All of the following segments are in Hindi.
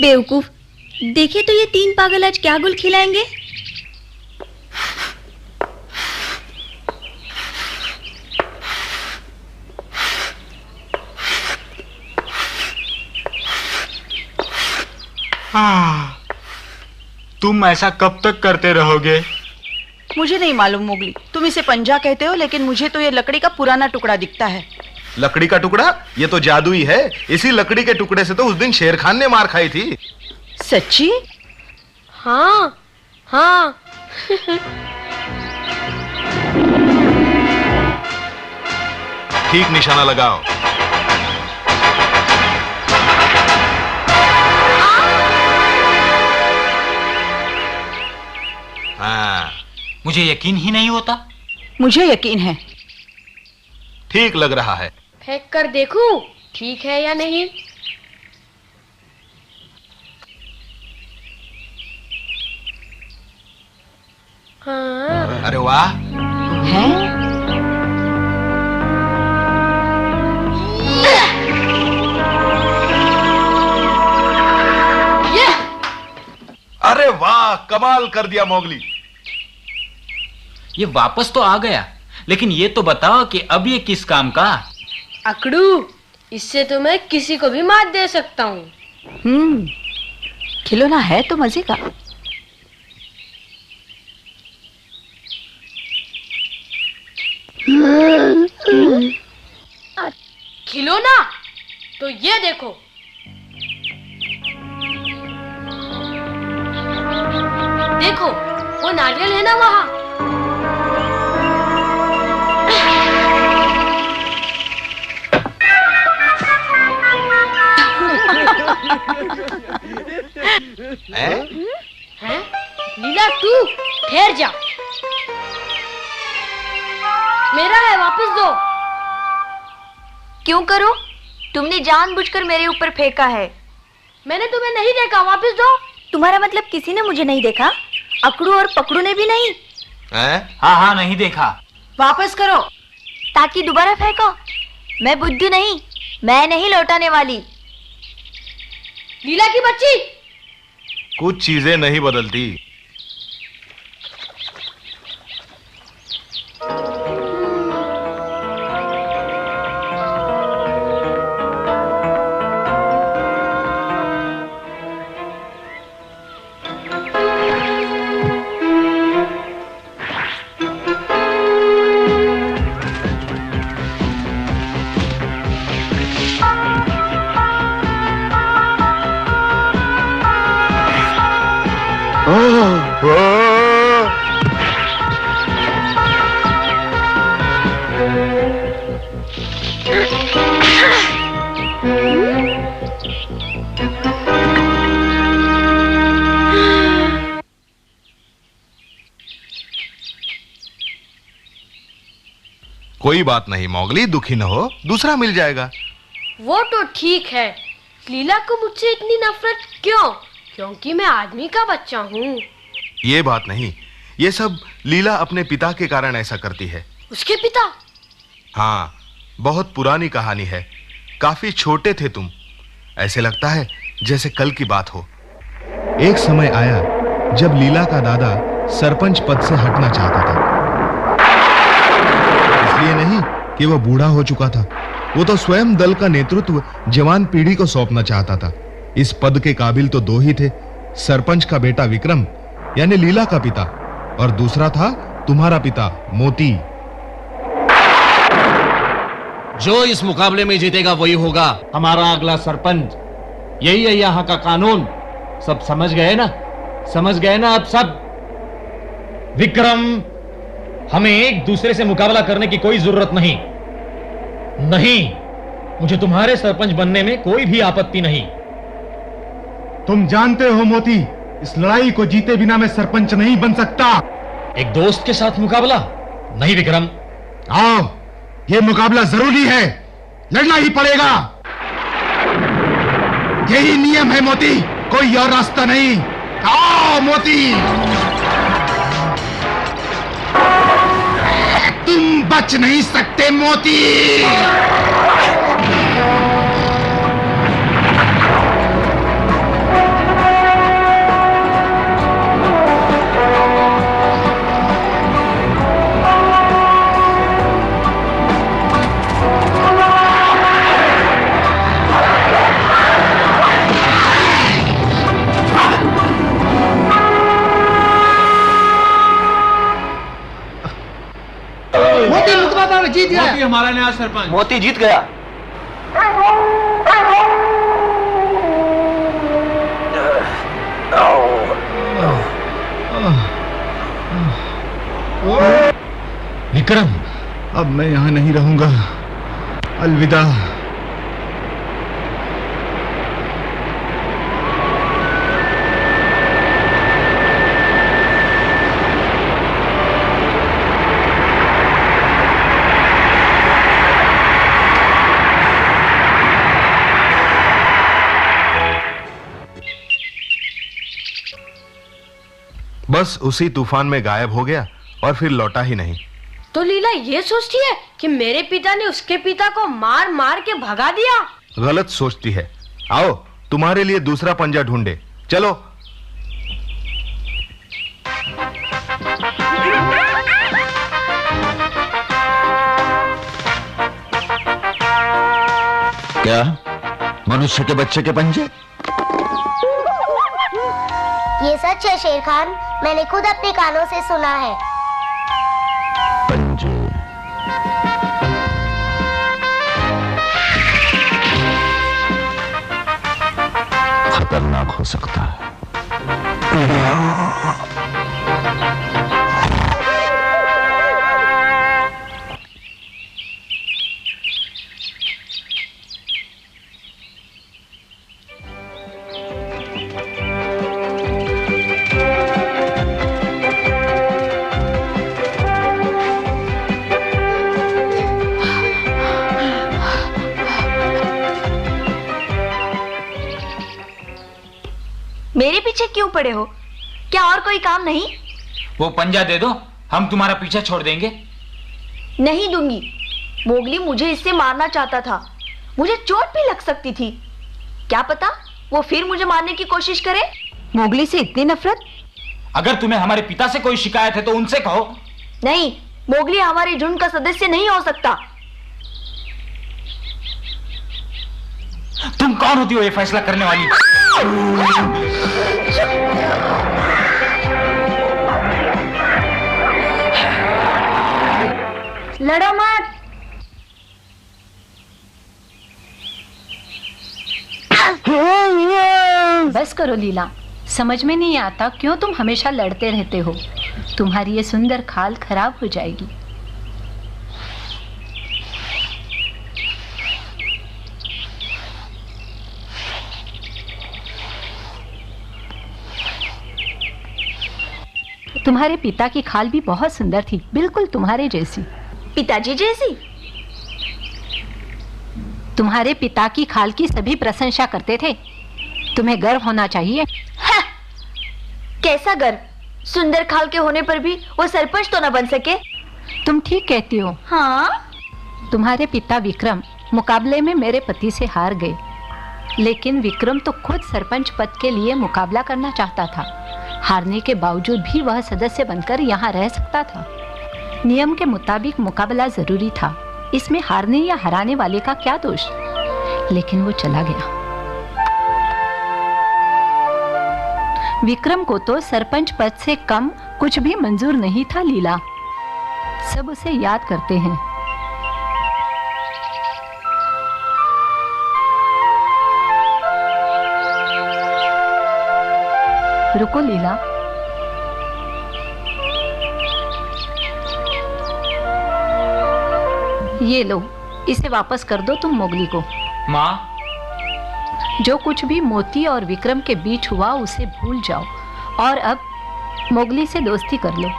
बेवकूफ, देखिए तो ये तीन पागल आज क्या गुल खिलाएंगे। तुम ऐसा कब तक करते रहोगे? मुझे नहीं मालूम मोगली, तुम इसे पंजा कहते हो, लेकिन मुझे तो ये लकड़ी का पुराना टुकड़ा दिखता है। लकड़ी का टुकड़ा? ये तो जादुई है। इसी लकड़ी के टुकड़े से तो उस दिन शेर खान ने मार खाई थी। सच्ची? हाँ हाँ। ठीक निशाना लगाओ। हाँ। मुझे यकीन ही नहीं होता। मुझे यकीन है। ठीक लग रहा है। फेंक कर देखूं ठीक है या नहीं। हाँ। अरे वाह। हैं? अरे वाह, कमाल कर दिया मोगली। ये वापस तो आ गया, लेकिन ये तो बताओ कि अब ये किस काम का? अकड़ू, इससे तो मैं किसी को भी मात दे सकता हूँ। खिलौना है तो मजे का। खिलौना? तो ये देखो। देखो, वो नारियल है ना वहाँ। हैं? लीला तू ठहर जा। मेरा है, वापस दो। क्यों करूं? तुमने जानबूझकर मेरे ऊपर फेंका है। मैंने तुम्हें नहीं देखा, वापस दो। तुम्हारा मतलब किसी ने मुझे नहीं देखा? अकड़ू और पकड़ू ने भी नहीं? हाँ हाँ, नहीं देखा। वापस करो। ताकि दोबारा फेंको। मैं बुद्धू नहीं, मैं नहीं लौटाने वाली। लीला की बच्ची। कुछ चीजें नहीं बदलती। कोई बात नहीं मोगली, दुखी न हो, दूसरा मिल जाएगा। वो तो ठीक है, लीला को मुझसे इतनी नफरत क्यों? क्योंकि मैं आदमी का बच्चा हूँ। ये बात नहीं, ये सब लीला अपने पिता के कारण ऐसा करती है। उसके पिता? हाँ, बहुत पुरानी कहानी है। काफी छोटे थे तुम। ऐसे लगता है जैसे कल की बात हो। एक समय आया जब लीला का दादा सरपंच पद से हटना चाहता था। इसलिए नहीं कि वह बूढ़ा हो चुका था, वो तो स्वयं दल का नेतृत्व जवान पीढ़ी को सौंपना चाहता था। इस पद के काबिल तो दो ही थे, सरपंच का बेटा विक्रम यानी लीला का पिता, और दूसरा था तुम्हारा पिता मोती। जो इस मुकाबले में जीतेगा वही होगा हमारा अगला सरपंच। यही है यहाँ का कानून। सब समझ गए ना? समझ गए ना अब सब? विक्रम, हमें एक दूसरे से मुकाबला करने की कोई जरूरत नहीं। नहीं, मुझे तुम्हारे सरपंच बनने में कोई भी आपत्ति नहीं। तुम जानते हो मोती, इस लड़ाई को जीते बिना मैं सरपंच नहीं बन सकता। एक दोस्त के साथ मुकाबला? नहीं विक्रम। आओ, ये मुकाबला जरूरी है, लड़ना ही पड़ेगा। यही नियम है मोती, कोई और रास्ता नहीं। आओ मोती, तुम बच नहीं सकते मोती। मोती मुकदमा में जीत गया। मोती हमारा नया सरपंच। मोती जीत गया। विक्रम, अब मैं यहाँ नहीं रहूंगा। अलविदा। बस उसी तूफान में गायब हो गया और फिर लौटा ही नहीं। तो लीला ये सोचती है कि मेरे पिता ने उसके पिता को मार मार के भगा दिया। गलत सोचती है। आओ, तुम्हारे लिए दूसरा पंजा ढूंढे। चलो। क्या मनुष्य के बच्चे के पंजे? ये सच है शेर खान, मैंने खुद अपने कानों से सुना है। पंजे खतरनाक हो सकता है। मेरे पीछे क्यों पड़े हो? क्या और कोई काम नहीं? वो पंजा दे दो, हम तुम्हारा पीछा छोड़ देंगे। नहीं दूंगी। मोगली मुझे इससे मारना चाहता था। मुझे चोट भी लग सकती थी। क्या पता वो फिर मुझे मारने की कोशिश करे। मोगली से इतनी नफरत? अगर तुम्हें हमारे पिता से कोई शिकायत है तो उनसे कहो। नहीं, मोगली हमारे झुंड का सदस्य नहीं हो सकता। तुम कौन होती हो ये फैसला करने वाली? लड़ो मत। बस करो लीला, समझ में नहीं आता क्यों तुम हमेशा लड़ते रहते हो। तुम्हारी ये सुंदर खाल खराब हो जाएगी। तुम्हारे पिता की खाल भी बहुत सुंदर थी, बिल्कुल तुम्हारे जैसी। पिताजी जैसी? तुम्हारे पिता की खाल की सभी प्रशंसा करते थे। तुम्हें गर्व होना चाहिए। हाँ, कैसा गर्व? सुंदर खाल के होने पर भी वो सरपंच तो न बन सके। तुम ठीक कहती हो। हाँ? तुम्हारे पिता विक्रम मुकाबले में मेरे पति से हार गए, लेकिन विक्रम तो खुद सरपंच पद के लिए मुकाबला करना चाहता था। हारने के बावजूद भी वह सदस्य बनकर यहाँ रह सकता था। नियम के मुताबिक मुकाबला जरूरी था, इसमें हारने या हराने वाले का क्या दोष। लेकिन वो चला गया। विक्रम को तो सरपंच पद से कम कुछ भी मंजूर नहीं था लीला। सब उसे याद करते हैं। रुको लीला, ये लो, इसे वापस कर दो तुम मोगली को। माँ, जो कुछ भी मोती और विक्रम के बीच हुआ उसे भूल जाओ और अब मोगली से दोस्ती कर लो।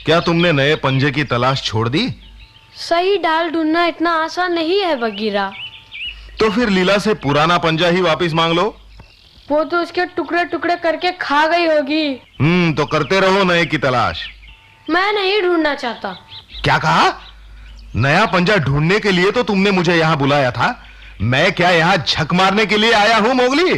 क्या तुमने नए पंजे की तलाश छोड़ दी? सही डाल ढूंढना इतना आसान नहीं है बगीरा। तो फिर लीला से पुराना पंजा ही वापस मांग लो। वो तो उसके टुकड़े टुकड़े करके खा गई होगी। तो करते रहो नए की तलाश। मैं नहीं ढूंढना चाहता। क्या कहा? नया पंजा ढूंढने के लिए तो तुमने मुझे यहाँ बुलाया था, मैं क्या यहाँ झक मारने के लिए आया हूँ मोगली?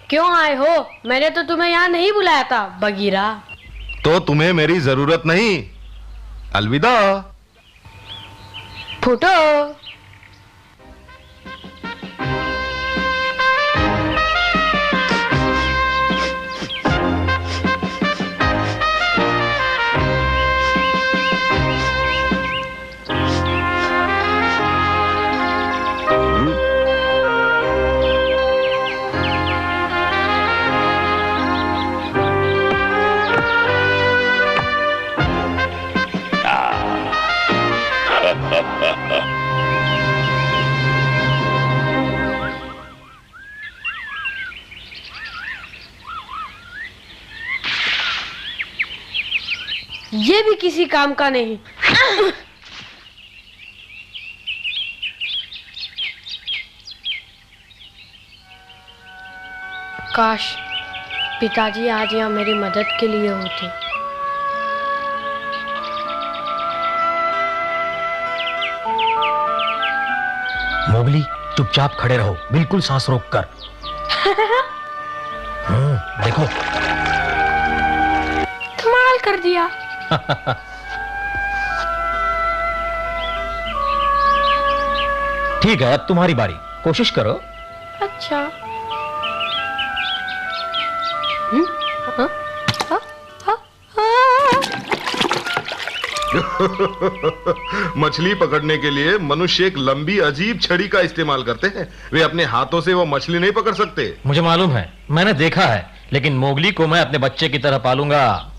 क्यों आए हो? मैंने तो तुम्हें यहाँ नहीं बुलाया था बगीरा। तो तुम्हें मेरी जरूरत नहीं। अलविदा। फूटो। ये भी किसी काम का नहीं। काश पिताजी आज यहाँ मेरी मदद के लिए होते। मोगली, चुपचाप खड़े रहो, बिल्कुल सांस रोक कर। देखो, कमाल कर दिया। ठीक है, अब तुम्हारी बारी, कोशिश करो। अच्छा। मछली पकड़ने के लिए मनुष्य एक लंबी अजीब छड़ी का इस्तेमाल करते हैं। वे अपने हाथों से वो मछली नहीं पकड़ सकते। मुझे मालूम है, मैंने देखा है, लेकिन मोगली को मैं अपने बच्चे की तरह पालूंगा।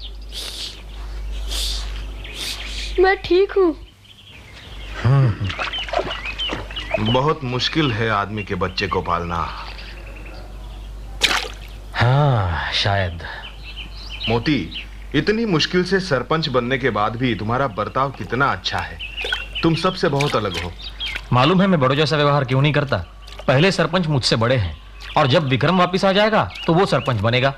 मैं ठीक हूँ। बहुत मुश्किल है आदमी के बच्चे को पालना। हाँ, शायद। मोती, इतनी मुश्किल से सरपंच बनने के बाद भी तुम्हारा बर्ताव कितना अच्छा है। तुम सबसे बहुत अलग हो। मालूम है मैं बड़ों जैसा व्यवहार क्यों नहीं करता? पहले सरपंच मुझसे बड़े हैं, और जब विक्रम वापिस आ जाएगा तो वो सरपंच बनेगा।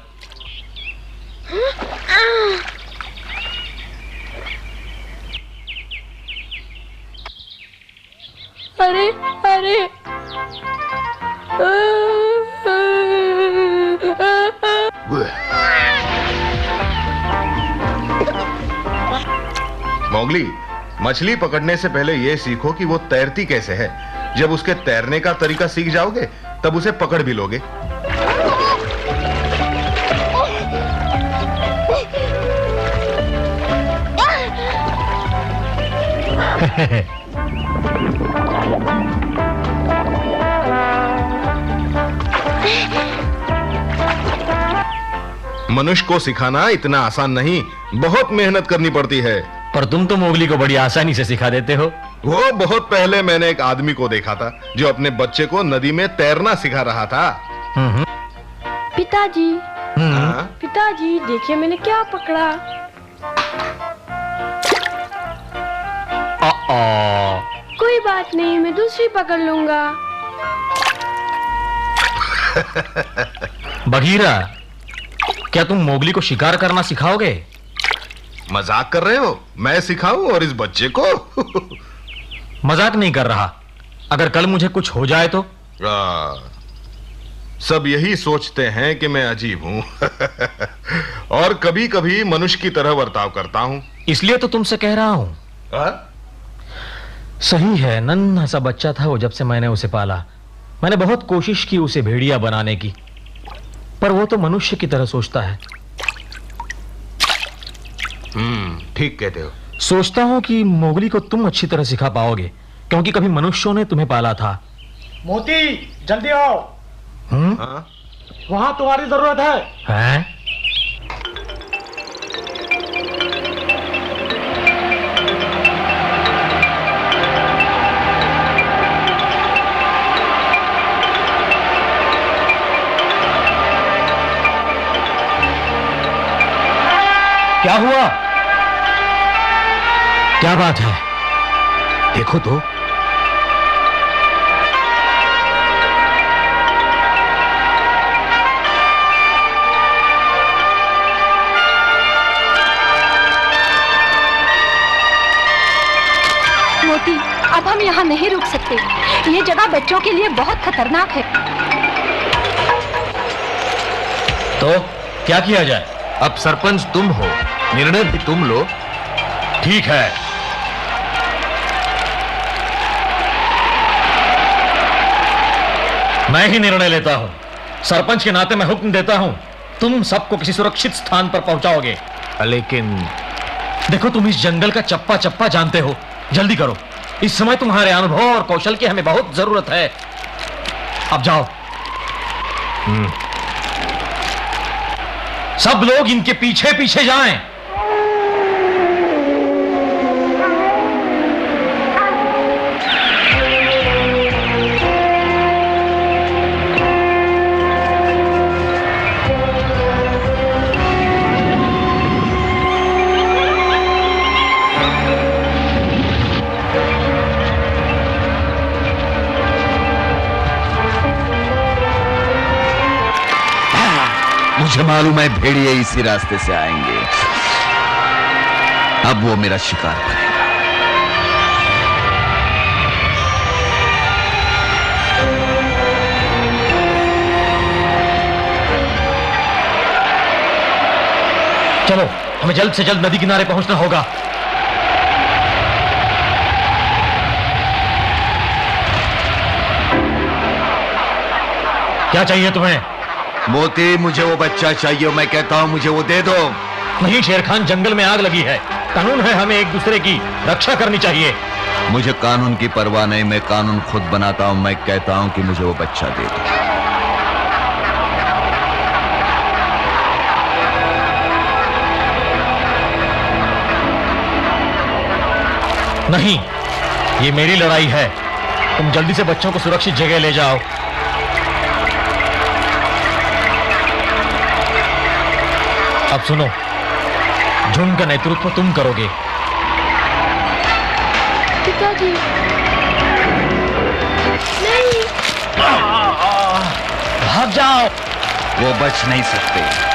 अरे अरे, मोगली, मछली पकड़ने से पहले यह सीखो कि वो तैरती कैसे है। जब उसके तैरने का तरीका सीख जाओगे तब उसे पकड़ भी लोगे। मनुष्य को सिखाना इतना आसान नहीं, बहुत मेहनत करनी पड़ती है। पर तुम तो मोगली को बड़ी आसानी से सिखा देते हो। वो बहुत पहले मैंने एक आदमी को देखा था जो अपने बच्चे को नदी में तैरना सिखा रहा था। पिताजी, पिताजी देखिए मैंने क्या पकड़ा। कोई बात नहीं, मैं दूसरी पकड़ लूंगा। बगीरा, क्या तुम मोगली को शिकार करना सिखाओगे? मजाक कर रहे हो? मैं सिखाऊं और इस बच्चे को? मजाक नहीं कर रहा। अगर कल मुझे कुछ हो जाए तो? सब यही सोचते हैं कि मैं अजीब हूं। और कभी कभी मनुष्य की तरह बर्ताव करता हूं। इसलिए तो तुमसे कह रहा हूं। सही है, नन्हा सा बच्चा था वो जब से मैंने उसे पाला। मैंने बहुत कोशिश की उसे भेड़िया बनाने की, पर वो तो मनुष्य की तरह सोचता है। ठीक कहते हो। सोचता हूं कि मोगली को तुम अच्छी तरह सिखा पाओगे, क्योंकि कभी मनुष्यों ने तुम्हें पाला था। मोती, जल्दी आओ। वहां तुम्हारी जरूरत है। क्या हुआ? क्या बात है? देखो तो। मोती, अब हम यहाँ नहीं रुक सकते। ये जगह बच्चों के लिए बहुत खतरनाक है। तो क्या किया जाए? अब सरपंच तुम हो, निर्णय भी तुम लो। ठीक है, मैं ही निर्णय लेता हूं। सरपंच के नाते मैं हुक्म देता हूं, तुम सबको किसी सुरक्षित स्थान पर पहुंचाओगे। लेकिन देखो, तुम इस जंगल का चप्पा चप्पा जानते हो, जल्दी करो। इस समय तुम्हारे अनुभव और कौशल की हमें बहुत जरूरत है। अब जाओ। सब लोग इनके पीछे पीछे जाएं। मुझे मालूम है भेड़िए इसी रास्ते से आएंगे। अब वो मेरा शिकार करेगा। चलो, हमें जल्द से जल्द नदी किनारे पहुंचना होगा। क्या चाहिए तुम्हें? मोती, मुझे वो बच्चा चाहिए। मैं कहता हूं मुझे वो दे दो। नहीं शेर खान, जंगल में आग लगी है। कानून है, हमें एक दूसरे की रक्षा करनी चाहिए। मुझे कानून की परवाह नहीं, मैं कानून खुद बनाता हूं। मैं कहता हूं कि मुझे वो बच्चा दे दो। नहीं, ये मेरी लड़ाई है। तुम जल्दी से बच्चों को सुरक्षित जगह ले जाओ। अब सुनो, झुंड का नेतृत्व तुम करोगे। पिताजी, नहीं। भाग जाओ। वो बच नहीं सकते।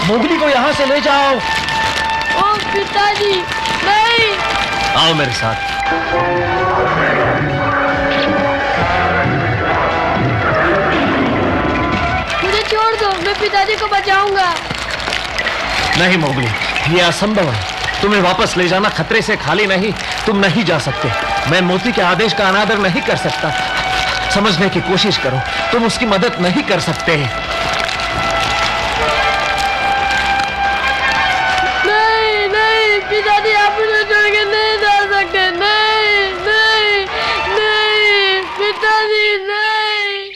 मोगली को यहां से ले जाओ। ओ पिताजी, नहीं। आओ मेरे साथ। मुझे छोड़ दो, मैं पिताजी को बचाऊंगा। नहीं मोगली, ये असंभव है। तुम्हें वापस ले जाना खतरे से खाली नहीं। तुम नहीं जा सकते। मैं मोती के आदेश का अनादर नहीं कर सकता। समझने की कोशिश करो, तुम उसकी मदद नहीं कर सकते। पिताजी, आप मुझे छोड़ के नहीं जा सकते। नहीं, नहीं, नहीं, पिताजी, नहीं।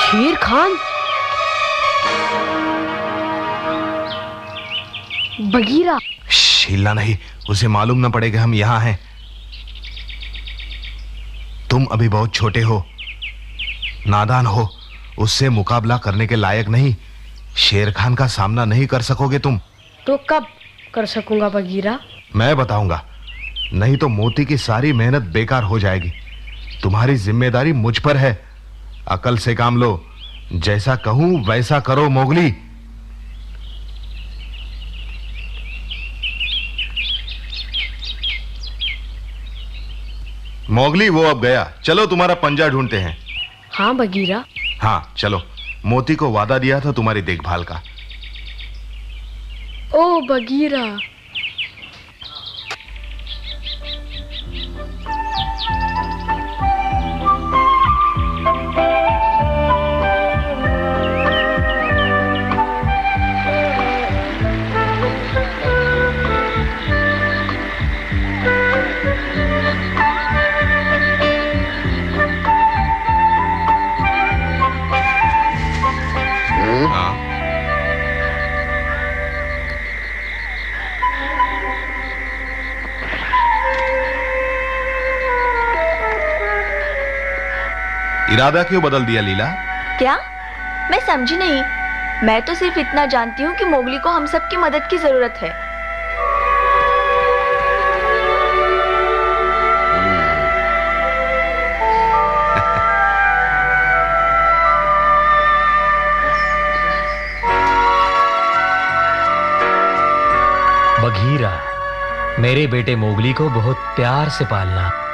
शेर खान, बगीरा। हिलना नहीं, उसे मालूम न पड़ेगा हम यहां हैं। तुम अभी बहुत छोटे हो, नादान हो, उससे मुकाबला करने के लायक नहीं। शेर खान का सामना नहीं कर सकोगे तुम। तो कब कर सकूंगा बगीरा? मैं बताऊंगा, नहीं तो मोती की सारी मेहनत बेकार हो जाएगी। तुम्हारी जिम्मेदारी मुझ पर है। अकल से काम लो, जैसा कहूं वैसा करो मोगली। मोगली, वो अब गया। चलो तुम्हारा पंजा ढूंढते हैं। हाँ बगीरा। हाँ चलो, मोती को वादा दिया था तुम्हारी देखभाल का। ओ बगीरा। इरादा क्यों बदल दिया लीला? क्या? मैं समझी नहीं। मैं तो सिर्फ इतना जानती हूँ कि मोगली को हम सब की मदद की जरूरत है। बघीरा, मेरे बेटे मोगली को बहुत प्यार से पालना।